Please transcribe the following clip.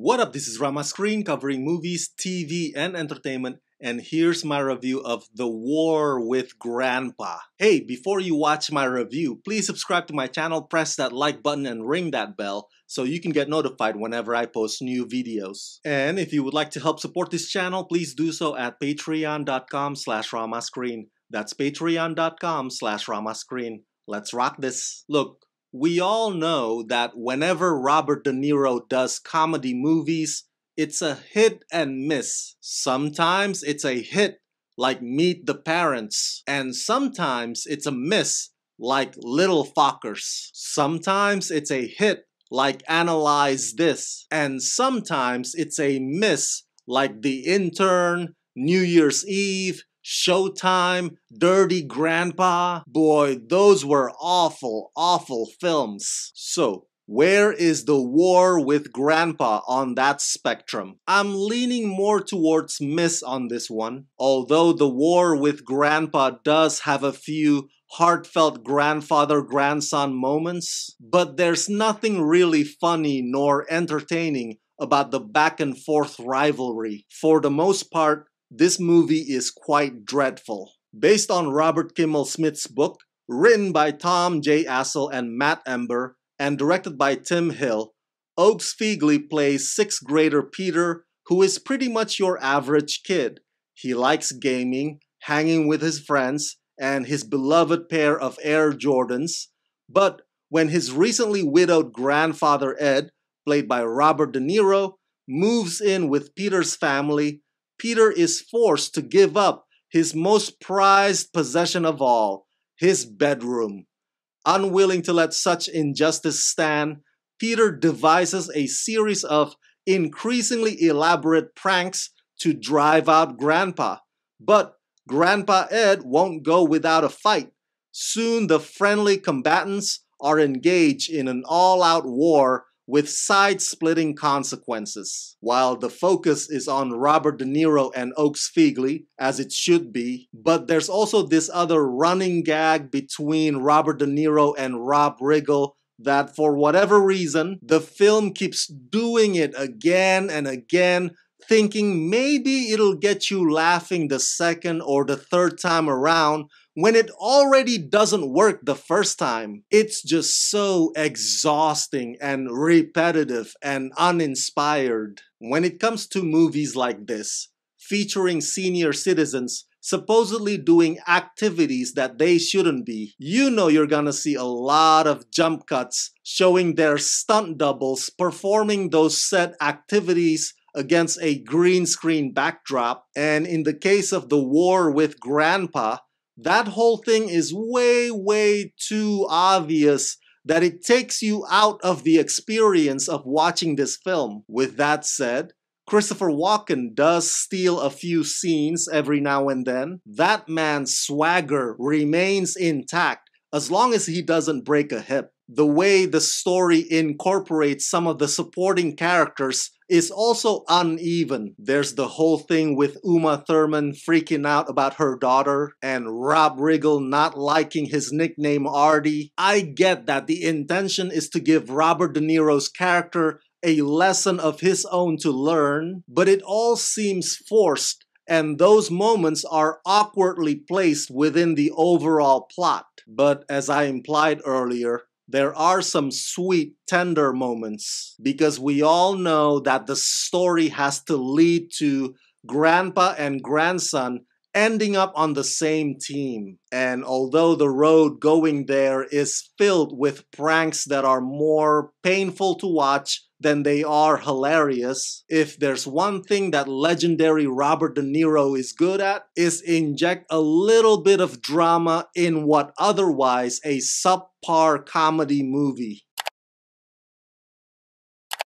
What up, this is Rama Screen covering movies, TV, and entertainment, and here's my review of The War with Grandpa. Hey, before you watch my review, please subscribe to my channel, press that like button, and ring that bell so you can get notified whenever I post new videos. And if you would like to help support this channel, please do so at patreon.com/ramascreen. That's patreon.com/ramascreen. Let's rock this. Look, we all know that whenever Robert De Niro does comedy movies, it's a hit and miss. Sometimes it's a hit, like Meet the Parents, and sometimes it's a miss, like Little Fockers. Sometimes it's a hit, like Analyze This, and sometimes it's a miss, like The Intern, New Year's Eve, Showtime, Dirty Grandpa. Boy, those were awful, awful films. So, where is The War with Grandpa on that spectrum? I'm leaning more towards miss on this one, although The War with Grandpa does have a few heartfelt grandfather-grandson moments, but there's nothing really funny nor entertaining about the back-and-forth rivalry. For the most part, this movie is quite dreadful. Based on Robert Kimmel Smith's book, written by Tom J. Assel and Matt Ember, and directed by Tim Hill, Oakes Fegley plays sixth grader Peter, who is pretty much your average kid. He likes gaming, hanging with his friends, and his beloved pair of Air Jordans. But when his recently widowed grandfather Ed, played by Robert De Niro, moves in with Peter's family, Peter is forced to give up his most prized possession of all, his bedroom. Unwilling to let such injustice stand, Peter devises a series of increasingly elaborate pranks to drive out Grandpa. But Grandpa Ed won't go without a fight. Soon the friendly combatants are engaged in an all-out war with side-splitting consequences. While the focus is on Robert De Niro and Oakes Fegley, as it should be, but there's also this other running gag between Robert De Niro and Rob Riggle that for whatever reason, the film keeps doing it again and again, thinking maybe it'll get you laughing the second or the third time around, when it already doesn't work the first time. It's just so exhausting and repetitive and uninspired. When it comes to movies like this, featuring senior citizens supposedly doing activities that they shouldn't be, you know you're gonna see a lot of jump cuts showing their stunt doubles performing those said activities against a green screen backdrop. And in the case of The War with Grandpa, that whole thing is way too obvious that it takes you out of the experience of watching this film. With that said, Christopher Walken does steal a few scenes every now and then. That man's swagger remains intact as long as he doesn't break a hip. The way the story incorporates some of the supporting characters is also uneven. There's the whole thing with Uma Thurman freaking out about her daughter and Rob Riggle not liking his nickname Artie. I get that the intention is to give Robert De Niro's character a lesson of his own to learn, but it all seems forced, and those moments are awkwardly placed within the overall plot. But as I implied earlier, there are some sweet, tender moments, because we all know that the story has to lead to Grandpa and grandson ending up on the same team. And although the road going there is filled with pranks that are more painful to watch than they are hilarious, if there's one thing that legendary Robert De Niro is good at, is inject a little bit of drama in what otherwise a subpar comedy movie.